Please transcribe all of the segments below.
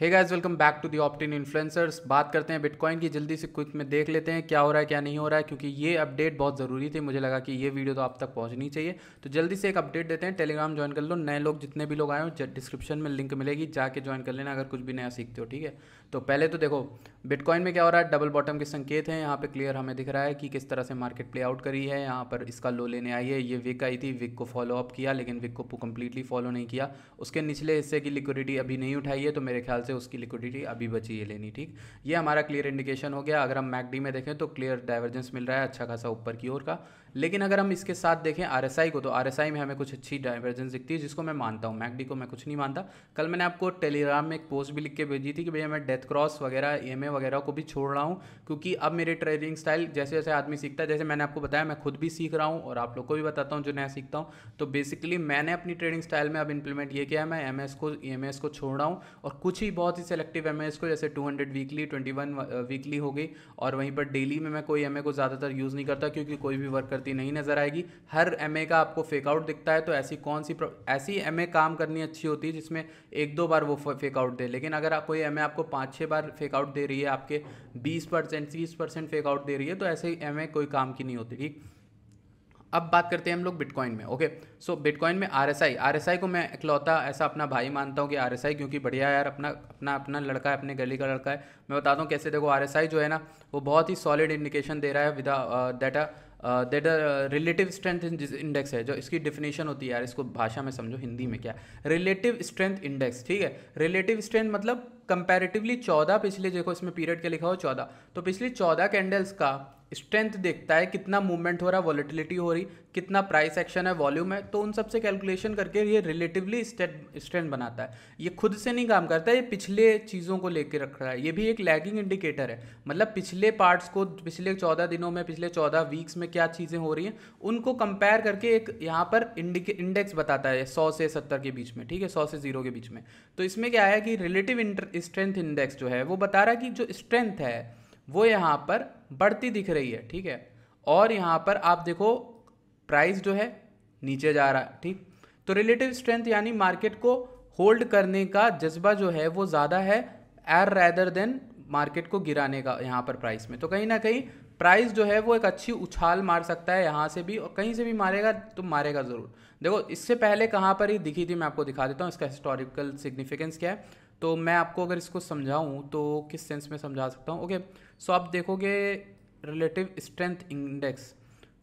Hey guys, welcome back to the Optin influencers. बात करते हैं बिटकॉइन की। जल्दी से क्विक में देख लेते हैं क्या हो रहा है क्या नहीं हो रहा है, क्योंकि ये अपडेट बहुत ज़रूरी थी। मुझे लगा कि ये वीडियो तो आप तक पहुंचनी चाहिए, तो जल्दी से एक अपडेट देते हैं। टेलीग्राम ज्वाइन कर लो, नए लोग जितने भी लोग आए हो डिस्क्रिप्शन में लिंक मिलेगी, जाके ज्वाइन कर लेना अगर कुछ भी नया सीखते हो। ठीक है, तो पहले तो देखो बिटकॉइन में क्या हो रहा है। डबल बॉटम के संकेत हैं यहाँ पे, क्लियर हमें दिख रहा है कि किस तरह से मार्केट प्ले आउट करी है। यहाँ पर इसका लो लेने आई है, ये विक आई थी, विक को फॉलो अप किया, लेकिन विक को कंप्लीटली फॉलो नहीं किया। उसके निचले हिस्से की लिक्विडिटी अभी नहीं उठाई है, तो मेरे ख्याल से उसकी लिक्विडिटी अभी बची है लेनी। ठीक, ये हमारा क्लियर इंडिकेशन हो गया। अगर हम मैकडी में देखें तो क्लियर डाइवर्जेंस मिल रहा है अच्छा खासा ऊपर की ओर का। लेकिन अगर हम इसके साथ देखें आरएसआई को, तो आरएसआई में हमें कुछ अच्छी डाइवर्जेंस दिखती है, जिसको मैं मानता हूँ। मैकडी को मैं कुछ नहीं मानता। कल मैंने आपको टेलीग्राम में एक पोस्ट भी लिख के भेजी थी कि भैया मैं डेथ क्रॉस वगैरह ईएमए वगैरह को भी छोड़ रहा हूँ, क्योंकि अब मेरे ट्रेडिंग स्टाइल जैसे जैसे आदमी सीखता है, जैसे मैंने आपको बताया मैं खुद भी सीख रहा हूँ और आप लोग को भी बताता हूँ जो नया सीखता हूँ। तो बेसिकली मैंने अपनी ट्रेडिंग स्टाइल में अब इंप्लीमेंट ये किया है, मैं एमएस को ईएमएस को छोड़ रहा हूँ और कुछ ही बहुत ही सेलेक्टिव एमएस को, जैसे 200 वीकली, 21 वीकली हो गई। और वहीं पर डेली में मैं कोई एमए को ज़्यादातर यूज़ नहीं करता, क्योंकि कोई भी वर्क करती नहीं नज़र आएगी। हर एमए का आपको फेकआउट दिखता है, तो ऐसी कौन सी ऐसी एमए काम करनी अच्छी होती है जिसमें एक दो बार वो फेकआउट दे। लेकिन अगर कोई एमए आपको 5-6 बार फेकआउट दे रही है, आपके 20% 30% फेकआउट दे रही है, तो ऐसे ही एमए कोई काम की नहीं होती। ठीक, अब बात करते हैं हम लोग बिटकॉइन में। ओके, सो बिटकॉइन में आरएसआई को मैं इकलौता ऐसा अपना भाई मानता हूँ कि आरएसआई, क्योंकि बढ़िया यार, अपना अपना अपना लड़का है, अपने गली का लड़का है। मैं बताता हूँ कैसे। देखो आरएसआई जो है ना, वो बहुत ही सॉलिड इंडिकेशन दे रहा है with that relative strength index है। जो इसकी डिफिनेशन होती है यार, इसको भाषा में समझो, हिंदी में क्या, रिलेटिव स्ट्रेंथ इंडेक्स। ठीक है, रिलेटिव स्ट्रेंथ मतलब कंपैरेटिवली 14, पिछले देखो इसमें पीरियड के लिखा हो 14, तो पिछली 14 कैंडल्स का स्ट्रेंथ देखता है, कितना मूवमेंट हो रहा है, वॉलेटिलिटी हो रही, कितना प्राइस एक्शन है, वॉल्यूम है। तो उन सब से कैलकुलेशन करके ये रिलेटिवली स्ट्रेंथ बनाता है। ये खुद से नहीं काम करता है, ये पिछले चीज़ों को लेकर रख रहा है। ये भी एक लैगिंग इंडिकेटर है, मतलब पिछले पार्ट्स को, पिछले 14 दिनों में, पिछले 14 वीक्स में क्या चीज़ें हो रही हैं उनको कंपेयर करके एक यहाँ पर इंडेक्स बताता है 100 से 70 के बीच में। ठीक है, 100 से 0 के बीच में। तो इसमें क्या है कि रिलेटिव स्ट्रेंथ इंडेक्स जो है वो बता रहा है कि जो स्ट्रेंथ है वो यहाँ पर बढ़ती दिख रही है। ठीक है, और यहाँ पर आप देखो प्राइस जो है नीचे जा रहा है। ठीक, तो रिलेटिव स्ट्रेंथ यानी मार्केट को होल्ड करने का जज्बा जो है वो ज़्यादा है एर रैदर देन मार्केट को गिराने का यहाँ पर प्राइस में। तो कहीं ना कहीं प्राइस जो है वो एक अच्छी उछाल मार सकता है यहाँ से भी, और कहीं से भी मारेगा तो मारेगा ज़रूर। देखो इससे पहले कहाँ पर ही दिखी थी, मैं आपको दिखा देता हूँ इसका हिस्टोरिकल सिग्निफिकेंस क्या है। तो मैं आपको अगर इसको समझाऊँ तो किस सेंस में समझा सकता हूँ। ओके, सो आप देखोगे रिलेटिव स्ट्रेंथ इंडेक्स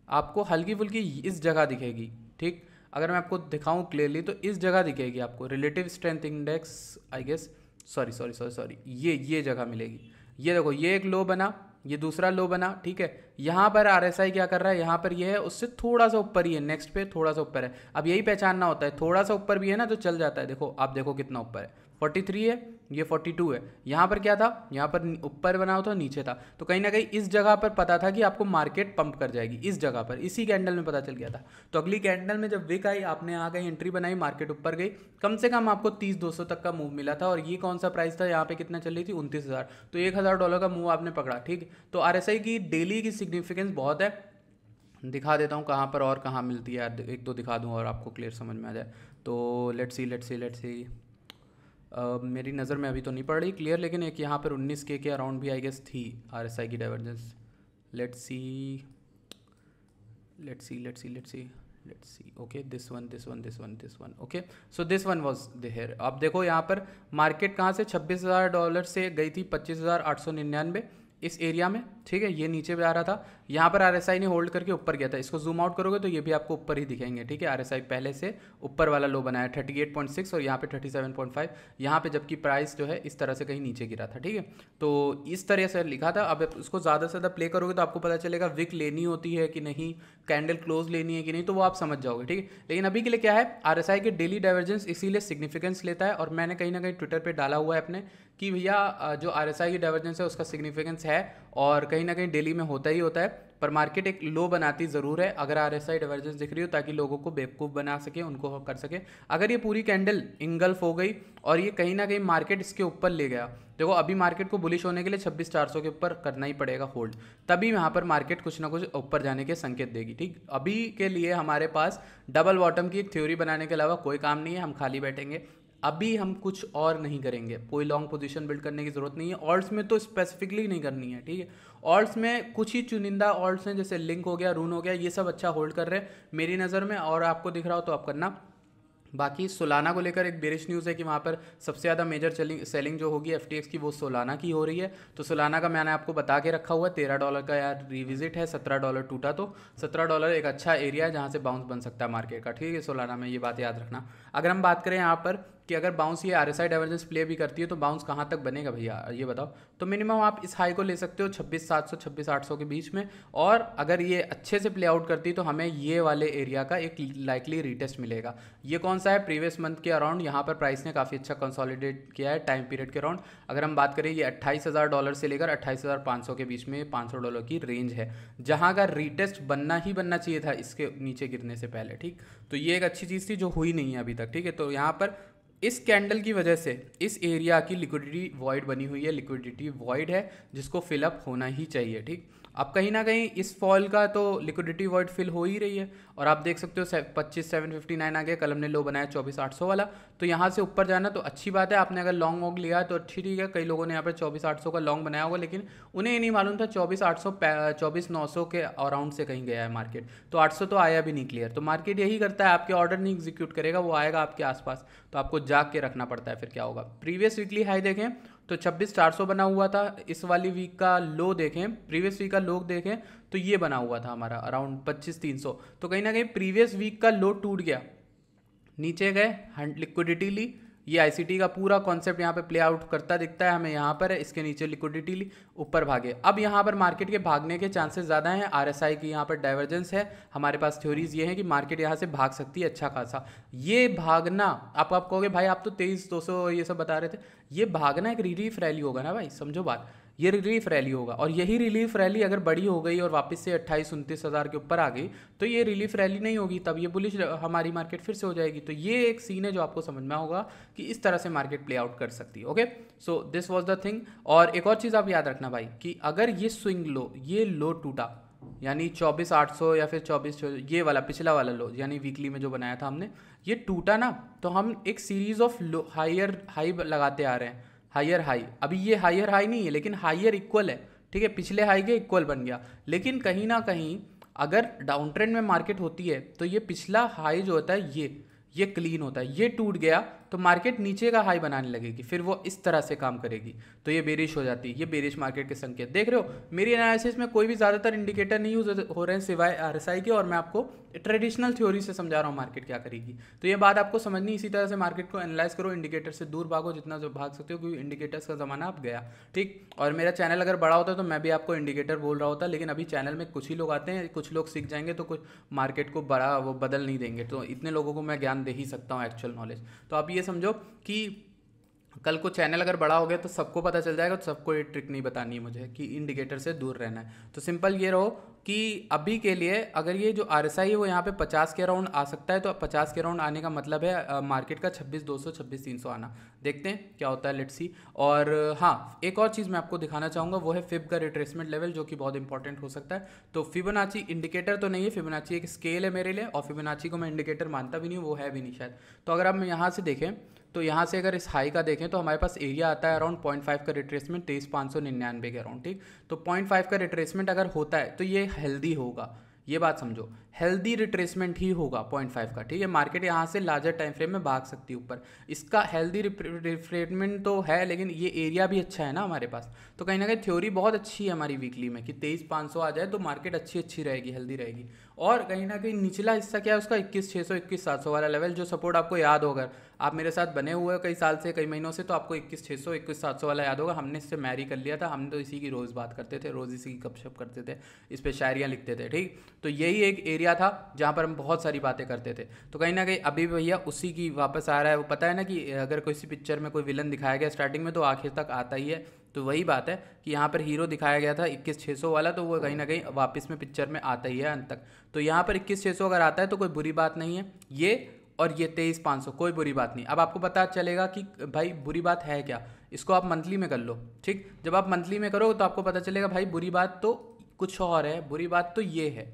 आपको हल्की फुल्की इस जगह दिखेगी। ठीक, अगर मैं आपको दिखाऊं क्लियरली तो इस जगह दिखेगी आपको relative strength index, I guess, sorry, ये जगह मिलेगी। ये देखो, ये एक लो बना, ये दूसरा लो बना। ठीक है, यहाँ पर आरएसआई क्या कर रहा है, यहाँ पर ये है, उससे थोड़ा सा ऊपर ही है, नेक्स्ट पे थोड़ा सा ऊपर है। अब यही पहचानना होता है, थोड़ा सा ऊपर भी है ना तो चल जाता है। देखो आप देखो कितना ऊपर है, 43 है, ये 42 है। यहाँ पर क्या था, यहाँ पर ऊपर बना हुआ था, नीचे था। तो कहीं ना कहीं इस जगह पर पता था कि आपको मार्केट पंप कर जाएगी, इस जगह पर, इसी कैंडल में पता चल गया था। तो अगली कैंडल में जब विक आई, आपने यहाँ कहीं एंट्री बनाई, मार्केट ऊपर गई, कम से कम आपको 30-200 तक का मूव मिला था। और ये कौन सा प्राइस था, यहाँ पे कितना चल रही थी, 29,000। तो $1,000 का मूव आपने पकड़ा। ठीक, तो आरएसआई की डेली की सिग्निफिकेंस बहुत है। दिखा देता हूँ कहाँ पर और कहाँ मिलती है यार, एक दो दिखा दूँ और आपको क्लियर समझ में आ जाए। तो लेट्स सी मेरी नज़र में अभी तो नहीं पड़ रही क्लियर, लेकिन एक यहाँ पर 19K के अराउंड भी आई गेस थी आरएसआई की divergence. Let's see okay, this one. Okay, so this one was there. अब देखो यहाँ पर मार्केट कहाँ से $26,000 से गई थी 25,899 इस एरिया में। ठीक है, ये नीचे भी आ रहा था, यहाँ पर आरएसआई ने होल्ड करके ऊपर गया था। इसको जूम आउट करोगे तो ये भी आपको ऊपर ही दिखेंगे। ठीक है, आरएसआई पहले से ऊपर वाला लो बनाया 38.6 और यहाँ पे 37.5, यहाँ पे जबकि प्राइस जो है इस तरह से कहीं नीचे गिरा था। ठीक है, तो इस तरह से लिखा था। अब उसको ज़्यादा से ज़्यादा प्ले करोगे तो आपको पता चलेगा विक लेनी होती है कि नहीं, कैंडल क्लोज लेनी है कि नहीं, तो वो आप समझ जाओगे। ठीक है, लेकिन अभी के लिए क्या है, आरएसआई के डेली डाइवर्जेंस इसीलिए सिग्निफिकेंस लेता है। और मैंने कहीं ना कहीं ट्विटर पर डाला हुआ है अपने कि भैया जो आरएसआई की डाइवर्जेंस है उसका सिग्निफिकेंस है, और कहीं ना कहीं डेली में होता ही होता है। पर मार्केट एक लो बनाती ज़रूर है अगर आरएसआई डाइवर्जेंस दिख रही हो, ताकि लोगों को बेवकूफ़ बना सके, उनको कर सके। अगर ये पूरी कैंडल इंगल्फ हो गई और ये कहीं ना कहीं मार्केट इसके ऊपर ले गया, देखो अभी मार्केट को बुलिश होने के लिए 26,400 के ऊपर करना ही पड़ेगा होल्ड, तभी यहाँ पर मार्केट कुछ ना कुछ ऊपर जाने के संकेत देगी। ठीक, अभी के लिए हमारे पास डबल बॉटम की एक थ्योरी बनाने के अलावा कोई काम नहीं है, हम खाली बैठेंगे। अभी हम कुछ और नहीं करेंगे, कोई लॉन्ग पोजीशन बिल्ड करने की ज़रूरत नहीं है। ऑल्ट्स में तो स्पेसिफिकली नहीं करनी है, ठीक है। ऑल्ट्स में कुछ ही चुनिंदा ऑल्ट्स हैं, जैसे लिंक हो गया, रून हो गया, ये सब अच्छा होल्ड कर रहे हैं मेरी नज़र में, और आपको दिख रहा हो तो आप करना। बाकी सोलाना को लेकर एक बेरिश न्यूज़ है कि वहाँ पर सबसे ज़्यादा मेजर सेलिंग जो होगी FTX की वो सोलाना की हो रही है। तो सोलाना का मैंने आपको बता के रखा हुआ है, $13 का यार रिविजिट है, $17 टूटा, तो $17 एक अच्छा एरिया है जहाँ से बाउंस बन सकता है मार्केट का, ठीक है। सोलाना में ये बात याद रखना। अगर हम बात करें यहाँ पर कि अगर बाउंस ये RSI डाइवर्जेंस प्ले भी करती है तो बाउंस कहाँ तक बनेगा भैया ये बताओ। तो मिनिमम आप इस हाई को ले सकते हो 26,700 26,800 के बीच में, और अगर ये अच्छे से प्ले आउट करती है तो हमें ये वाले एरिया का एक लाइकली रीटेस्ट मिलेगा। ये कौन सा है, प्रीवियस मंथ के अराउंड यहाँ पर प्राइस ने काफ़ी अच्छा कंसोलिडेट किया है टाइम पीरियड के अराउंड। अगर हम बात करें ये $28,000 से लेकर 28,500 के बीच में $500 की रेंज है, जहाँ का रीटेस्ट बनना ही बनना चाहिए था इसके नीचे गिरने से पहले, ठीक। तो ये एक अच्छी चीज़ थी जो हुई नहीं है अभी तक, ठीक है। तो यहाँ पर इस कैंडल की वजह से इस एरिया की लिक्विडिटी वॉइड बनी हुई है, लिक्विडिटी वॉइड है जिसको फिलअप होना ही चाहिए, ठीक। अब कहीं ना कहीं इस फॉल का तो लिक्विडिटी वॉइड फिल हो ही रही है, और आप देख सकते हो 25,759 आ गया, कल हमने लो बनाया 24,800 वाला। तो यहाँ से ऊपर जाना तो अच्छी बात है, आपने अगर लॉन्ग वॉन्ग लिया तो अच्छी ठीक है। कई लोगों ने यहाँ पर 24,800 का लॉन्ग बनाया होगा, लेकिन उन्हें ये नहीं मालूम था 24,800 24,900 के अराउंड से कहीं गया है मार्केट, तो 800 तो आया भी नहीं क्लियर। तो मार्केट यही करता है, आपके ऑर्डर नहीं एग्जीक्यूट करेगा, वो आएगा आपके आसपास, तो आपको जाग के रखना पड़ता है। फिर क्या होगा, प्रीवियस वीकली हाई देखें तो 26,400 बना हुआ था, इस वाली वीक का लो देखें, प्रीवियस वीक का लो देखें तो ये बना हुआ था हमारा अराउंड 25,300। तो कहीं ना कहीं प्रीवियस वीक का लो टूट गया, नीचे गए, लिक्विडिटी ली, ये ICT का पूरा कॉन्सेप्ट यहाँ पे प्ले आउट करता दिखता है हमें। यहाँ पर है, इसके नीचे लिक्विडिटी ली, ऊपर भागे। अब यहाँ पर मार्केट के भागने के चांसेस ज़्यादा हैं, RSI की यहाँ पर डाइवर्जेंस है, हमारे पास थ्योरीज ये हैं कि मार्केट यहाँ से भाग सकती है अच्छा खासा। ये भागना आप कहोगे भाई आप तो 23,200 ये सब बता रहे थे, ये भागना एक रिलीफ रैली होगा ना भाई, समझो बात, ये रिलीफ रैली होगा। और यही रिलीफ रैली अगर बड़ी हो गई और वापस से 28-29 हज़ार के ऊपर आ गई तो ये रिलीफ रैली नहीं होगी, तब ये बुलिश हमारी मार्केट फिर से हो जाएगी। तो ये एक सीन है जो आपको समझना होगा कि इस तरह से मार्केट प्ले आउट कर सकती है। Okay, so this was the thing. और एक और चीज़ आप याद रखना भाई कि अगर ये स्विंग लो, ये लो टूटा, यानी 24,800 या फिर 24, ये वाला पिछला वाला लो यानी वीकली में जो बनाया था हमने, ये टूटा ना, तो हम एक series of low higher high लगाते आ रहे हैं, हायर हाई। अभी ये हायर हाई नहीं है लेकिन हायर इक्वल है, ठीक है, पिछले हाई के इक्वल बन गया। लेकिन कहीं ना कहीं अगर डाउन ट्रेंड में मार्केट होती है तो ये पिछला हाई जो होता है ये क्लीन होता है, ये टूट गया तो मार्केट नीचे का हाई बनाने लगेगी, फिर वो इस तरह से काम करेगी, तो ये बेरिश हो जाती है। ये बेरिश मार्केट के संकेत देख रहे हो। मेरी एनालिसिस में कोई भी ज़्यादातर इंडिकेटर नहीं यूज हो रहे हैं सिवाय RSI के, और मैं आपको ट्रेडिशनल थ्योरी से समझा रहा हूँ मार्केट क्या करेगी। तो ये बात आपको समझनी, इसी तरह से मार्केट को एनालाइज करो, इंडिकेटर से दूर भागो जितना जो भाग सकते हो, क्योंकि इंडिकेटर्स का ज़माना अब गया, ठीक। और मेरा चैनल अगर बड़ा होता तो मैं भी आपको इंडिकेटर बोल रहा होता, लेकिन अभी चैनल में कुछ ही लोग आते हैं, कुछ लोग सीख जाएंगे तो कुछ मार्केट को बड़ा वो बदल नहीं देंगे, तो इतने लोगों को मैं ज्ञान दे ही सकता हूँ एक्चुअल नॉलेज। तो आप ये समझो कि कल को चैनल अगर बड़ा हो गया तो सबको पता चल जाएगा, तो सबको ये ट्रिक नहीं बतानी है मुझे कि इंडिकेटर से दूर रहना है। तो सिंपल ये रहो कि अभी के लिए अगर ये जो RSI है वो यहाँ पे 50 के अराउंड आ सकता है, तो 50 के अराउंड आने का मतलब है मार्केट का 26,200 26,300 आना। देखते हैं क्या होता है, लेट्स सी। और हाँ, एक और चीज़ मैं आपको दिखाना चाहूँगा, वो है फिब का रिट्रेसमेंट लेवल, जो कि बहुत इंपॉर्टेंट हो सकता है। तो फिबोनाची इंडिकेटर तो नहीं है, फिबोनाची एक स्केल है मेरे लिए, और फिबोनाची को मैं इंडिकेटर मानता भी नहीं हूँ, वो है भी नहीं शायद। तो अगर हम यहाँ से देखें तो यहाँ से अगर इस हाई का देखें तो हमारे पास एरिया आता है अराउंड 0.5 का रिट्रेसमेंट 23,599 के अराउंड, ठीक। तो 0.5 का रिट्रेसमेंट अगर होता है तो ये हेल्दी होगा, ये बात समझो, हेल्दी रिट्रेसमेंट ही होगा 0.5 का, ठीक है। मार्केट यहाँ से लार्जर टाइम फ्रेम में भाग सकती है ऊपर, इसका हेल्दी रिट्रेसमेंट तो है, लेकिन ये एरिया भी अच्छा है ना हमारे पास। तो कहीं ना कहीं थ्योरी बहुत अच्छी है हमारी वीकली में कि 23,500 आ जाए तो मार्केट अच्छी रहेगी, हेल्दी रहेगी। और कहीं ना कहीं निचला हिस्सा क्या है उसका, 21,600 21,700 वाला लेवल, जो सपोर्ट आपको याद होगा, आप मेरे साथ बने हुए कई साल से, कई महीनों से, तो आपको 21,600 21,700 वाला याद होगा। हमने इससे मैरी कर लिया था, हम तो इसी की रोज़ बात करते थे, रोज़ इसी की गपशप करते थे, इस पर शायरियाँ लिखते थे, ठीक। तो यही एक एरिया था जहाँ पर हम बहुत सारी बातें करते थे। तो कहीं ना कहीं अभी भैया उसी की वापस आ रहा है। वो पता है ना कि अगर किसी पिक्चर में कोई विलन दिखाया गया स्टार्टिंग में तो आखिर तक आता ही है, तो वही बात है कि यहाँ पर हीरो दिखाया गया था 21,600 वाला, तो वो कहीं ना कहीं वापस में पिक्चर में आता ही है अंत तक। तो यहाँ पर 21,600 अगर आता है तो कोई बुरी बात नहीं है, ये और ये 23,500 कोई बुरी बात नहीं। अब आपको पता चलेगा कि भाई बुरी बात है क्या, इसको आप मंथली में कर लो, ठीक। जब आप मंथली में करो तो आपको पता चलेगा भाई बुरी बात तो कुछ और है, बुरी बात तो ये है,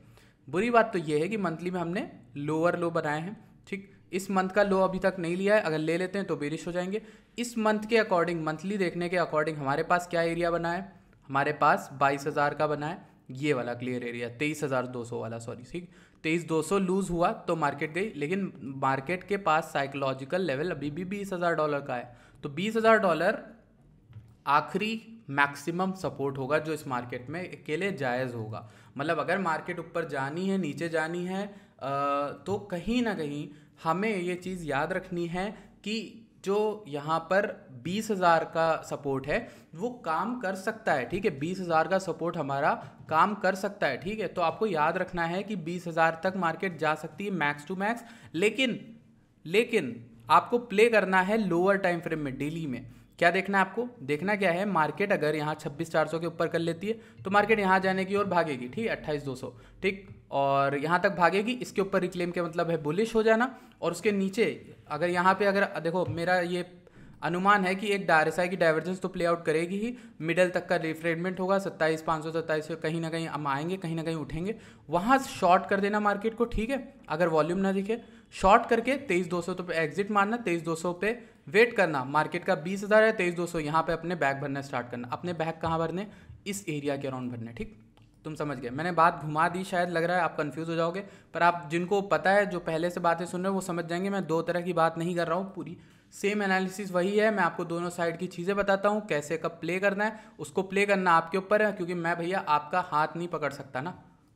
बुरी बात तो ये है कि मंथली में हमने लोअर लो बनाए हैं, ठीक। इस मंथ का लो अभी तक नहीं लिया है, अगर ले लेते हैं तो बेरिश हो जाएंगे। इस मंथ के अकॉर्डिंग, मंथली देखने के अकॉर्डिंग हमारे पास क्या एरिया बना है, हमारे पास 22,000 का बना है, ये वाला क्लियर एरिया, 23,200 वाला, सॉरी ठीक, 23,200 लूज हुआ तो मार्केट गई, लेकिन मार्केट के पास साइकोलॉजिकल लेवल अभी भी $20,000 का है। तो $20,000 आखिरी मैक्सिमम सपोर्ट होगा जो इस मार्केट में के लिए जायज़ होगा। मतलब अगर मार्केट ऊपर जानी है, नीचे जानी है, तो कहीं ना कहीं हमें ये चीज़ याद रखनी है कि जो यहाँ पर 20,000 का सपोर्ट है वो काम कर सकता है, ठीक है, 20,000 का सपोर्ट हमारा काम कर सकता है, ठीक है। तो आपको याद रखना है कि 20,000 तक मार्केट जा सकती है मैक्स टू मैक्स, लेकिन आपको प्ले करना है लोअर टाइम फ्रेम में, डेली में। क्या देखना है आपको, देखना क्या है, मार्केट अगर यहाँ 26,400 के ऊपर कर लेती है तो मार्केट यहाँ जाने की ओर भागेगी, ठीक है, 28,200, ठीक, और यहाँ तक भागेगी, इसके ऊपर रिक्लेम के मतलब है बुलिश हो जाना। और उसके नीचे अगर यहाँ पे, अगर देखो मेरा ये अनुमान है कि एक RSI की डाइवर्जेंस तो प्ले आउट करेगी ही, मिडल तक का रिफ्रेडमेंट होगा 27,500 27, कहीं ना कहीं हम आएंगे, कहीं ना कहीं उठेंगे, वहाँ शॉर्ट कर देना मार्केट को, ठीक है। अगर वॉल्यूम ना दिखे, शॉर्ट करके 23,200 तो पे एग्जिट मारना, 23,200 पे वेट करना, मार्केट का 20,000 है, 23,200 यहाँ पे अपने बैग भरना स्टार्ट करना। अपने बैग कहाँ भरने, इस एरिया के अराउंड भरने, ठीक, तुम समझ गए। मैंने बात घुमा दी, शायद लग रहा है आप कंफ्यूज हो जाओगे, पर आप जिनको पता है, जो पहले से बातें सुन रहे हो, वो समझ जाएंगे। मैं दो तरह की बात नहीं कर रहा हूँ, पूरी सेम एनालिसिस वही है। मैं आपको दोनों साइड की चीज़ें बताता हूँ, कैसे कब प्ले करना है, उसको प्ले करना आपके ऊपर है, क्योंकि मैं भैया आपका हाथ नहीं पकड़ सकता ना,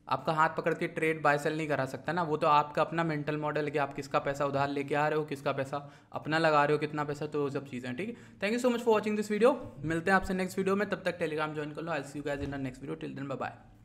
आपका हाथ पकड़ के ट्रेड बाय सेल नहीं करा सकता ना, वो तो आपका अपना मेंटल मॉडल है कि आप किसका पैसा उधार लेके आ रहे हो, किसका पैसा अपना लगा रहे हो, कितना पैसा, तो वो सब चीज़ें, ठीक है। Thank you so much for watching this video, मिलते हैं आपसे नेक्स्ट वीडियो में, तब तक टेलीग्राम ज्वाइन कर लो। I see you guys in the next video, till then bye bye.